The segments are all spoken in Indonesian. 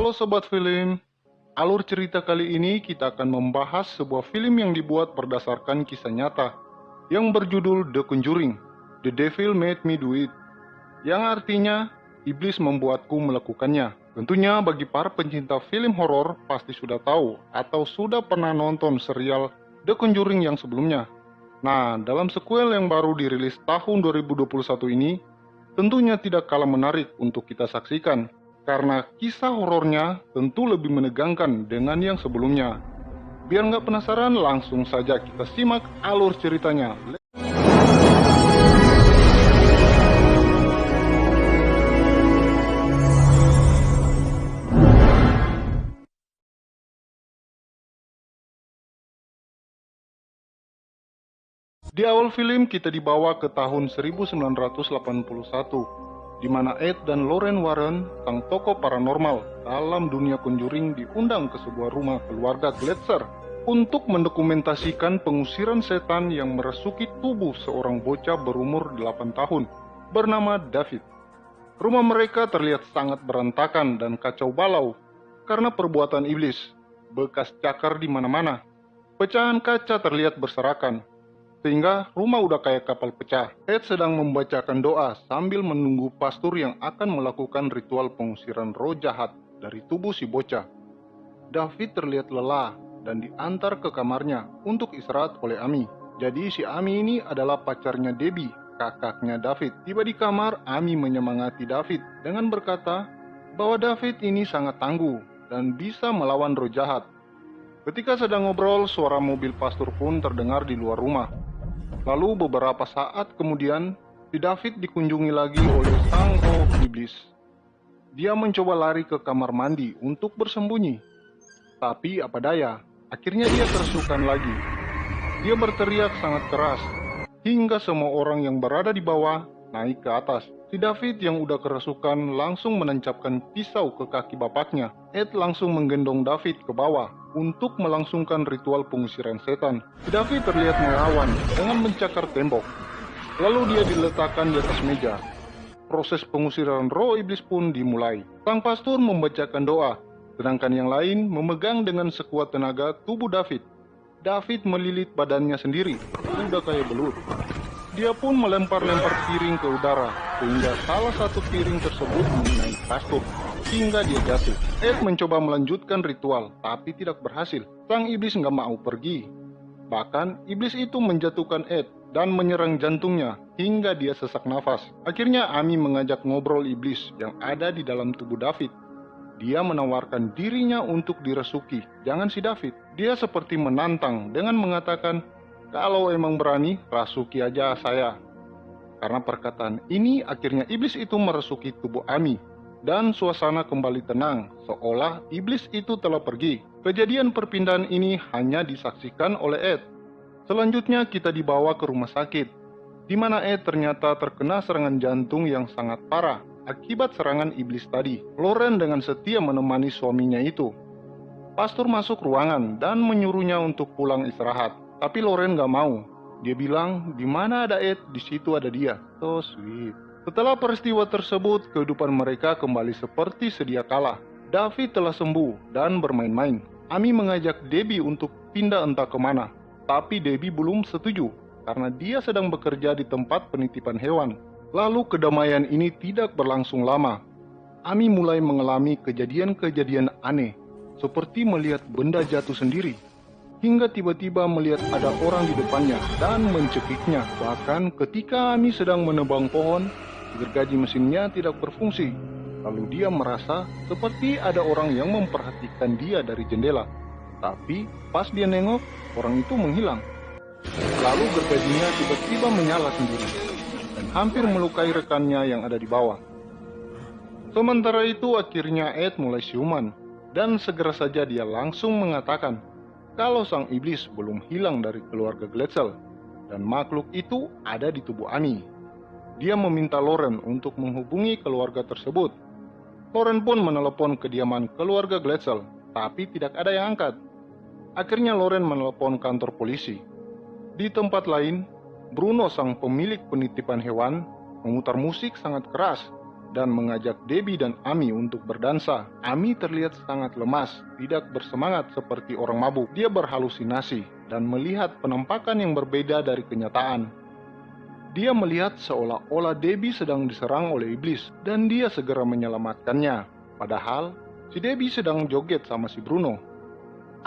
Halo Sobat Film, alur cerita kali ini kita akan membahas sebuah film yang dibuat berdasarkan kisah nyata yang berjudul The Conjuring, The Devil Made Me Do It, yang artinya iblis membuatku melakukannya. Tentunya bagi para pencinta film horor pasti sudah tahu atau sudah pernah nonton serial The Conjuring yang sebelumnya. Nah, dalam sequel yang baru dirilis tahun 2021 ini, tentunya tidak kalah menarik untuk kita saksikan, karena kisah horornya tentu lebih menegangkan dengan yang sebelumnya. Biar nggak penasaran, langsung saja kita simak alur ceritanya. Di awal film kita dibawa ke tahun 1981, di mana Ed dan Lorraine Warren, sang tokoh paranormal dalam dunia Conjuring, diundang ke sebuah rumah keluarga Gletser untuk mendokumentasikan pengusiran setan yang merasuki tubuh seorang bocah berumur 8 tahun bernama David. Rumah mereka terlihat sangat berantakan dan kacau balau karena perbuatan iblis, bekas cakar di mana-mana. Pecahan kaca terlihat berserakan, sehingga rumah udah kayak kapal pecah. Ed sedang membacakan doa sambil menunggu pastor yang akan melakukan ritual pengusiran roh jahat dari tubuh si bocah. David terlihat lelah dan diantar ke kamarnya untuk istirahat oleh Amy. Jadi si Amy ini adalah pacarnya Debbie, kakaknya David. Tiba di kamar, Amy menyemangati David dengan berkata bahwa David ini sangat tangguh dan bisa melawan roh jahat. Ketika sedang ngobrol, suara mobil pastor pun terdengar di luar rumah. Lalu beberapa saat kemudian, si David dikunjungi lagi oleh sang roh iblis. Dia mencoba lari ke kamar mandi untuk bersembunyi. Tapi apa daya, akhirnya dia kerasukan lagi. Dia berteriak sangat keras, hingga semua orang yang berada di bawah naik ke atas. Si David yang udah kerasukan langsung menancapkan pisau ke kaki bapaknya. Ed langsung menggendong David ke bawah untuk melangsungkan ritual pengusiran setan. Si David terlihat melawan dengan mencakar tembok. Lalu dia diletakkan di atas meja. Proses pengusiran roh iblis pun dimulai. Sang pastor membacakan doa, sedangkan yang lain memegang dengan sekuat tenaga tubuh David. David melilit badannya sendiri, udah kayak belut. Dia pun melempar-lempar piring ke udara, sehingga salah satu piring tersebut mengenai pastor, hingga dia jatuh. Ed mencoba melanjutkan ritual, tapi tidak berhasil. Sang iblis nggak mau pergi. Bahkan, iblis itu menjatuhkan Ed dan menyerang jantungnya, hingga dia sesak nafas. Akhirnya Amy mengajak ngobrol iblis yang ada di dalam tubuh David. Dia menawarkan dirinya untuk dirasuki, jangan si David. Dia seperti menantang dengan mengatakan, kalau emang berani, rasuki aja saya. Karena perkataan ini, akhirnya iblis itu merasuki tubuh Amy. Dan suasana kembali tenang, seolah iblis itu telah pergi. Kejadian perpindahan ini hanya disaksikan oleh Ed. Selanjutnya kita dibawa ke rumah sakit, di mana Ed ternyata terkena serangan jantung yang sangat parah akibat serangan iblis tadi. Lorraine dengan setia menemani suaminya itu. Pastor masuk ruangan dan menyuruhnya untuk pulang istirahat. Tapi Lorraine gak mau. Dia bilang, di mana ada Ed, di situ ada dia. So sweet. Setelah peristiwa tersebut, kehidupan mereka kembali seperti sedia kala. David telah sembuh dan bermain-main. Amy mengajak Debbie untuk pindah entah kemana. Tapi Debbie belum setuju, karena dia sedang bekerja di tempat penitipan hewan. Lalu kedamaian ini tidak berlangsung lama. Amy mulai mengalami kejadian-kejadian aneh, seperti melihat benda jatuh sendiri, hingga tiba-tiba melihat ada orang di depannya dan mencekiknya. Bahkan ketika Amy sedang menebang pohon, gergaji mesinnya tidak berfungsi. Lalu dia merasa seperti ada orang yang memperhatikan dia dari jendela. Tapi pas dia nengok, orang itu menghilang. Lalu gergajinya tiba-tiba menyala sendiri dan hampir melukai rekannya yang ada di bawah. Sementara itu akhirnya Ed mulai siuman, dan segera saja dia langsung mengatakan kalau sang iblis belum hilang dari keluarga Gletzel, dan makhluk itu ada di tubuh Amy. Dia meminta Lorraine untuk menghubungi keluarga tersebut. Lorraine pun menelepon kediaman keluarga Gletzel, tapi tidak ada yang angkat. Akhirnya Lorraine menelepon kantor polisi. Di tempat lain, Bruno sang pemilik penitipan hewan memutar musik sangat keras dan mengajak Debbie dan Amy untuk berdansa. Amy terlihat sangat lemas, tidak bersemangat seperti orang mabuk. Dia berhalusinasi dan melihat penampakan yang berbeda dari kenyataan. Dia melihat seolah-olah Debbie sedang diserang oleh iblis dan dia segera menyelamatkannya. Padahal si Debbie sedang joget sama si Bruno.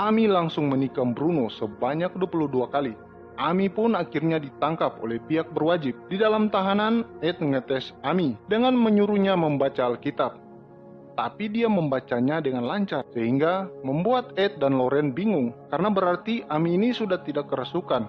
Amy langsung menikam Bruno sebanyak 22 kali. Amy pun akhirnya ditangkap oleh pihak berwajib. Di dalam tahanan, Ed ngetes Amy dengan menyuruhnya membaca Alkitab. Tapi dia membacanya dengan lancar, sehingga membuat Ed dan Lauren bingung, karena berarti Amy ini sudah tidak kerasukan.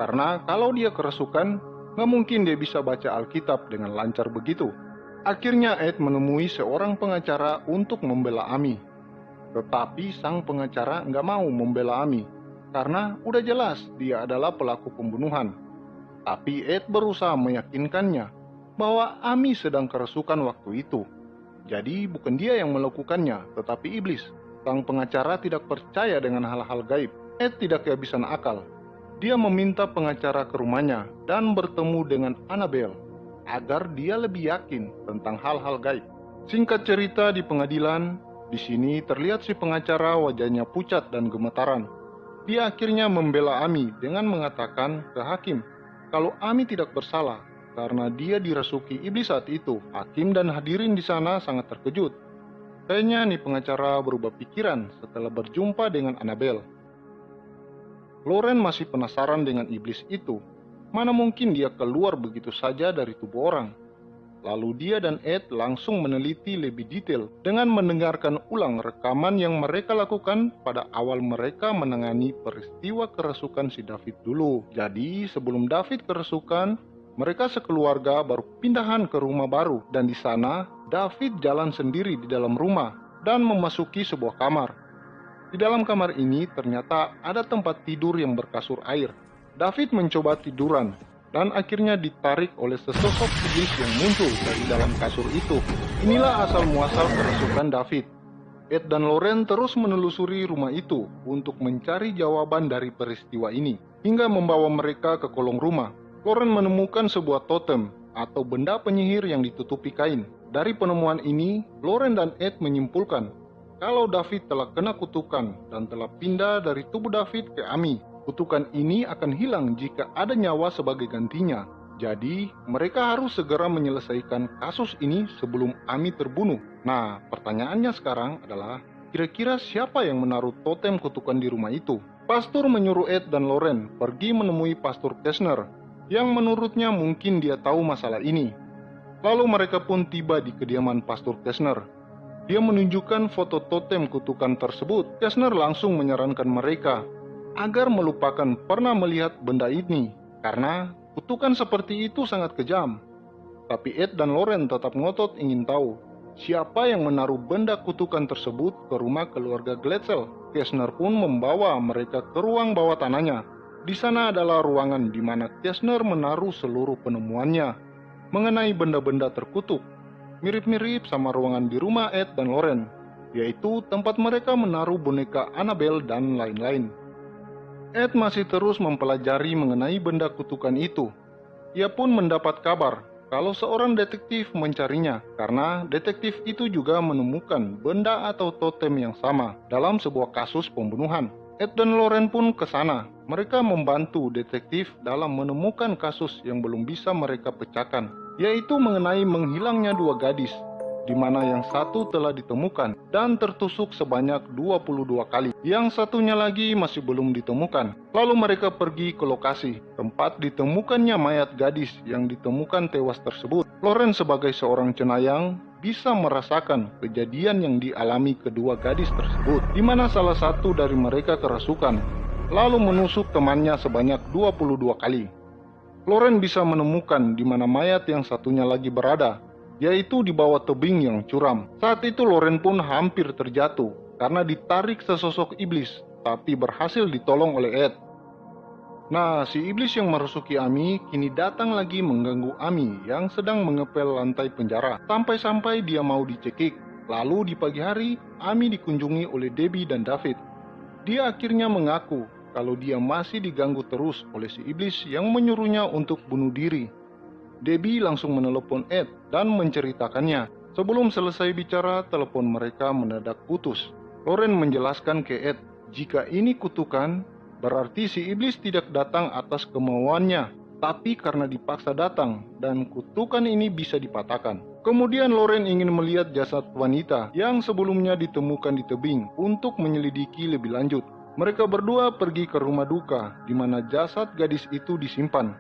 Karena kalau dia kerasukan, nggak mungkin dia bisa baca Alkitab dengan lancar begitu. Akhirnya Ed menemui seorang pengacara untuk membela Amy. Tetapi sang pengacara nggak mau membela Amy, karena udah jelas dia adalah pelaku pembunuhan. Tapi Ed berusaha meyakinkannya bahwa Amy sedang kerasukan waktu itu. Jadi bukan dia yang melakukannya, tetapi iblis. Sang pengacara tidak percaya dengan hal-hal gaib. Ed tidak kehabisan akal. Dia meminta pengacara ke rumahnya dan bertemu dengan Annabelle agar dia lebih yakin tentang hal-hal gaib. Singkat cerita, di pengadilan, di sini terlihat si pengacara wajahnya pucat dan gemetaran. Dia akhirnya membela Amy dengan mengatakan ke hakim kalau Amy tidak bersalah karena dia dirasuki iblis saat itu. Hakim dan hadirin di sana sangat terkejut. Kayaknya nih pengacara berubah pikiran setelah berjumpa dengan Annabelle. Lauren masih penasaran dengan iblis itu. Mana mungkin dia keluar begitu saja dari tubuh orang? Lalu dia dan Ed langsung meneliti lebih detail dengan mendengarkan ulang rekaman yang mereka lakukan pada awal mereka menangani peristiwa kerasukan si David dulu. Jadi sebelum David kerasukan, mereka sekeluarga baru pindahan ke rumah baru, dan di sana David jalan sendiri di dalam rumah dan memasuki sebuah kamar. Di dalam kamar ini ternyata ada tempat tidur yang berkasur air. David mencoba tiduran dan akhirnya ditarik oleh sesosok iblis yang muncul dari dalam kasur itu. Inilah asal muasal kerasukan David. Ed dan Lauren terus menelusuri rumah itu untuk mencari jawaban dari peristiwa ini, hingga membawa mereka ke kolong rumah. Lauren menemukan sebuah totem atau benda penyihir yang ditutupi kain. Dari penemuan ini, Lauren dan Ed menyimpulkan kalau David telah kena kutukan dan telah pindah dari tubuh David ke Amy. Kutukan ini akan hilang jika ada nyawa sebagai gantinya. Jadi, mereka harus segera menyelesaikan kasus ini sebelum Amy terbunuh. Nah, pertanyaannya sekarang adalah, kira-kira siapa yang menaruh totem kutukan di rumah itu? Pastor menyuruh Ed dan Lauren pergi menemui Pastor Kessner, yang menurutnya mungkin dia tahu masalah ini. Lalu mereka pun tiba di kediaman Pastor Kessner. Dia menunjukkan foto totem kutukan tersebut. Kessner langsung menyarankan mereka agar melupakan pernah melihat benda ini, karena kutukan seperti itu sangat kejam. Tapi Ed dan Lauren tetap ngotot ingin tahu siapa yang menaruh benda kutukan tersebut ke rumah keluarga Glatzel. Kessner pun membawa mereka ke ruang bawah tanahnya. Di sana adalah ruangan di mana Kessner menaruh seluruh penemuannya mengenai benda-benda terkutuk. Mirip-mirip sama ruangan di rumah Ed dan Lauren, yaitu tempat mereka menaruh boneka Annabelle dan lain-lain. Ed masih terus mempelajari mengenai benda kutukan itu. Ia pun mendapat kabar kalau seorang detektif mencarinya, karena detektif itu juga menemukan benda atau totem yang sama dalam sebuah kasus pembunuhan. Ed dan Lauren pun ke sana. Mereka membantu detektif dalam menemukan kasus yang belum bisa mereka pecahkan, yaitu mengenai menghilangnya dua gadis, di mana yang satu telah ditemukan dan tertusuk sebanyak 22 kali. Yang satunya lagi masih belum ditemukan. Lalu mereka pergi ke lokasi tempat ditemukannya mayat gadis yang ditemukan tewas tersebut. Lauren sebagai seorang cenayang bisa merasakan kejadian yang dialami kedua gadis tersebut, di mana salah satu dari mereka kerasukan, lalu menusuk temannya sebanyak 22 kali. Lauren bisa menemukan di mana mayat yang satunya lagi berada, yaitu di bawah tebing yang curam. Saat itu Lauren pun hampir terjatuh karena ditarik sesosok iblis, tapi berhasil ditolong oleh Ed. Nah, si iblis yang merasuki Amy kini datang lagi mengganggu Amy yang sedang mengepel lantai penjara, sampai-sampai dia mau dicekik. Lalu di pagi hari, Amy dikunjungi oleh Debbie dan David. Dia akhirnya mengaku kalau dia masih diganggu terus oleh si iblis yang menyuruhnya untuk bunuh diri. Debbie langsung menelepon Ed dan menceritakannya. Sebelum selesai bicara, telepon mereka mendadak putus. Loren menjelaskan ke Ed, jika ini kutukan, berarti si iblis tidak datang atas kemauannya, tapi karena dipaksa datang, dan kutukan ini bisa dipatahkan. Kemudian Loren ingin melihat jasad wanita yang sebelumnya ditemukan di tebing untuk menyelidiki lebih lanjut. Mereka berdua pergi ke rumah duka, di mana jasad gadis itu disimpan.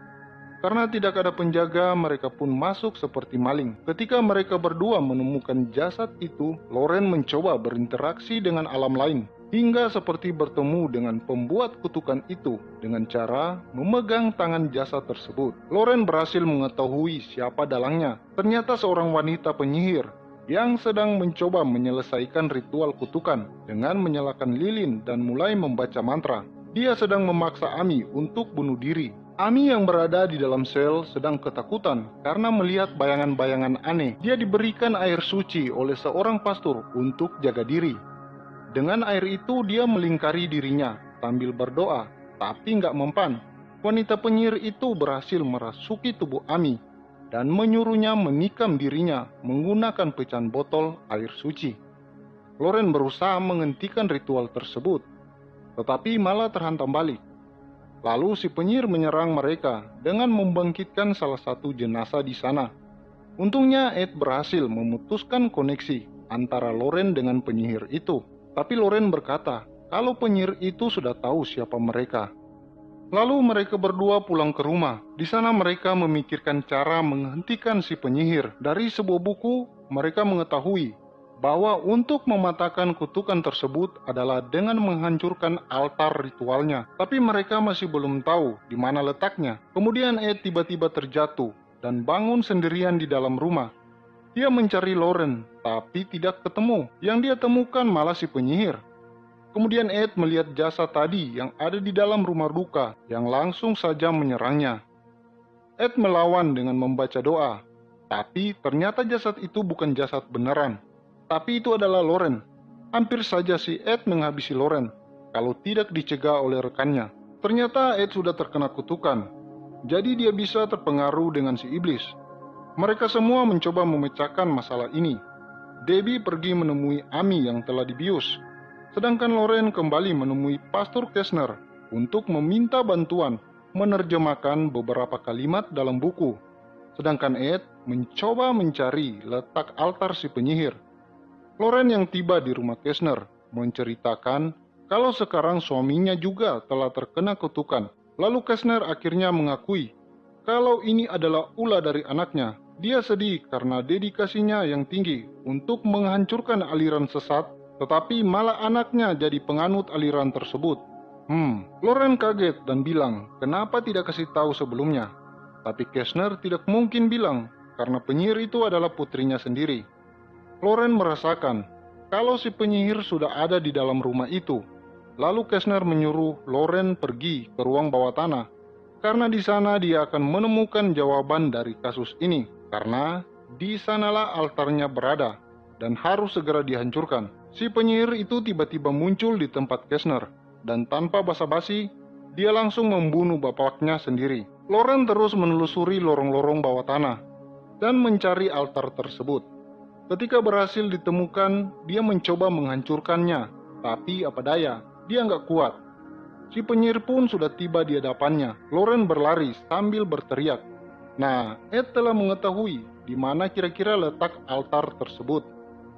Karena tidak ada penjaga, mereka pun masuk seperti maling. Ketika mereka berdua menemukan jasad itu, Loren mencoba berinteraksi dengan alam lain, hingga seperti bertemu dengan pembuat kutukan itu dengan cara memegang tangan jasad tersebut. Loren berhasil mengetahui siapa dalangnya. Ternyata seorang wanita penyihir yang sedang mencoba menyelesaikan ritual kutukan dengan menyalakan lilin dan mulai membaca mantra. Dia sedang memaksa Amy untuk bunuh diri. Amy yang berada di dalam sel sedang ketakutan karena melihat bayangan-bayangan aneh. Dia diberikan air suci oleh seorang pastor untuk jaga diri. Dengan air itu dia melingkari dirinya sambil berdoa, tapi nggak mempan. Wanita penyihir itu berhasil merasuki tubuh Amy dan menyuruhnya menikam dirinya menggunakan pecahan botol air suci. Loren berusaha menghentikan ritual tersebut, tetapi malah terhantam balik. Lalu si penyihir menyerang mereka dengan membangkitkan salah satu jenazah di sana. Untungnya Ed berhasil memutuskan koneksi antara Loren dengan penyihir itu. Tapi Loren berkata kalau penyihir itu sudah tahu siapa mereka. Lalu mereka berdua pulang ke rumah. Di sana mereka memikirkan cara menghentikan si penyihir. Dari sebuah buku mereka mengetahui bahwa untuk mematahkan kutukan tersebut adalah dengan menghancurkan altar ritualnya. Tapi mereka masih belum tahu di mana letaknya. Kemudian Ed tiba-tiba terjatuh dan bangun sendirian di dalam rumah. Dia mencari Loren, tapi tidak ketemu. Yang dia temukan malah si penyihir. Kemudian Ed melihat jasad tadi yang ada di dalam rumah duka yang langsung saja menyerangnya. Ed melawan dengan membaca doa, tapi ternyata jasad itu bukan jasad beneran. Tapi itu adalah Loren. Hampir saja si Ed menghabisi Loren kalau tidak dicegah oleh rekannya. Ternyata Ed sudah terkena kutukan, jadi dia bisa terpengaruh dengan si iblis. Mereka semua mencoba memecahkan masalah ini. Debbie pergi menemui Amy yang telah dibius, sedangkan Loren kembali menemui Pastor Kessner untuk meminta bantuan menerjemahkan beberapa kalimat dalam buku. Sedangkan Ed mencoba mencari letak altar si penyihir. Loren yang tiba di rumah Kessner menceritakan kalau sekarang suaminya juga telah terkena kutukan. Lalu Kessner akhirnya mengakui kalau ini adalah ulah dari anaknya. Dia sedih karena dedikasinya yang tinggi untuk menghancurkan aliran sesat, tetapi malah anaknya jadi penganut aliran tersebut. Loren kaget dan bilang, kenapa tidak kasih tahu sebelumnya? Tapi Kessner tidak mungkin bilang, karena penyihir itu adalah putrinya sendiri. Loren merasakan kalau si penyihir sudah ada di dalam rumah itu. Lalu Kessner menyuruh Loren pergi ke ruang bawah tanah, karena di sana dia akan menemukan jawaban dari kasus ini. Karena di sanalah altarnya berada dan harus segera dihancurkan. Si penyihir itu tiba-tiba muncul di tempat Kessner, dan tanpa basa-basi, dia langsung membunuh bapaknya sendiri. Loren terus menelusuri lorong-lorong bawah tanah dan mencari altar tersebut. Ketika berhasil ditemukan, dia mencoba menghancurkannya, tapi apa daya, dia nggak kuat. Si penyihir pun sudah tiba di hadapannya. Loren berlari sambil berteriak. Nah, Ed telah mengetahui di mana kira-kira letak altar tersebut.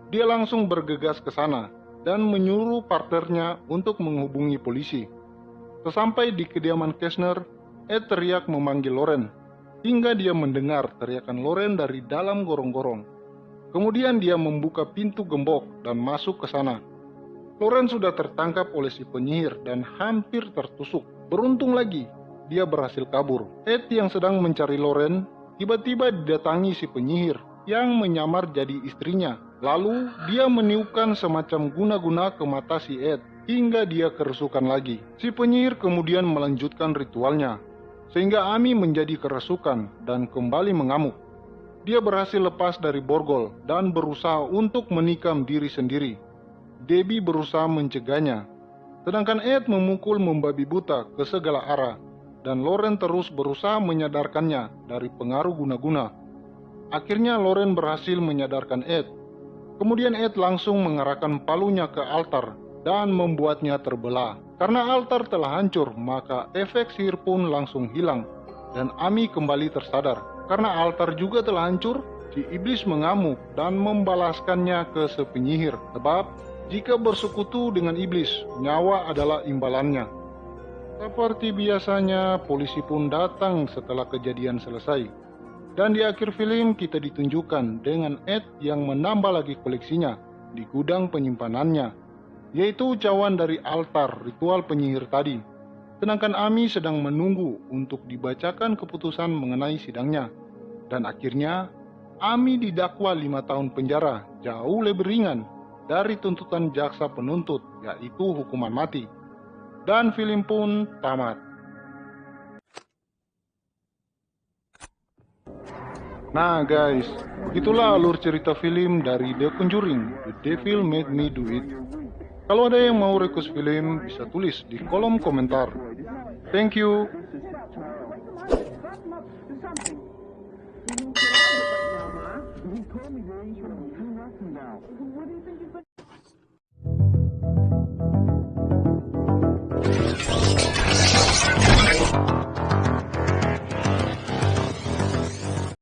Dia langsung bergegas ke sana dan menyuruh partnernya untuk menghubungi polisi. Sesampai di kediaman Kessner, Ed teriak memanggil Loren, hingga dia mendengar teriakan Loren dari dalam gorong-gorong. Kemudian dia membuka pintu gembok dan masuk ke sana. Loren sudah tertangkap oleh si penyihir dan hampir tertusuk. Beruntung lagi, dia berhasil kabur. Ed yang sedang mencari Loren, tiba-tiba didatangi si penyihir yang menyamar jadi istrinya. Lalu dia meniupkan semacam guna-guna ke mata si Ed, hingga dia kerasukan lagi. Si penyihir kemudian melanjutkan ritualnya, sehingga Amy menjadi kerasukan dan kembali mengamuk. Dia berhasil lepas dari borgol dan berusaha untuk menikam diri sendiri. Debbie berusaha mencegahnya, sedangkan Ed memukul membabi buta ke segala arah. dan Lauren terus berusaha menyadarkannya dari pengaruh guna-guna. Akhirnya Lauren berhasil menyadarkan Ed. Kemudian Ed langsung mengarahkan palunya ke altar dan membuatnya terbelah. Karena altar telah hancur, maka efek sihir pun langsung hilang dan Amy kembali tersadar. Karena altar juga telah hancur, si iblis mengamuk dan membalaskannya ke si penyihir. Sebab jika bersekutu dengan iblis, nyawa adalah imbalannya. Seperti biasanya, polisi pun datang setelah kejadian selesai. Dan di akhir film kita ditunjukkan dengan Ed yang menambah lagi koleksinya di gudang penyimpanannya, yaitu cawan dari altar ritual penyihir tadi. Sedangkan Amy sedang menunggu untuk dibacakan keputusan mengenai sidangnya. Dan akhirnya, Amy didakwa 5 tahun penjara, jauh lebih ringan dari tuntutan jaksa penuntut, yaitu hukuman mati. Dan film pun tamat. Nah guys, begitulah alur cerita film dari The Conjuring, The Devil Made Me Do It. Kalau ada yang mau request film, bisa tulis di kolom komentar. Thank you.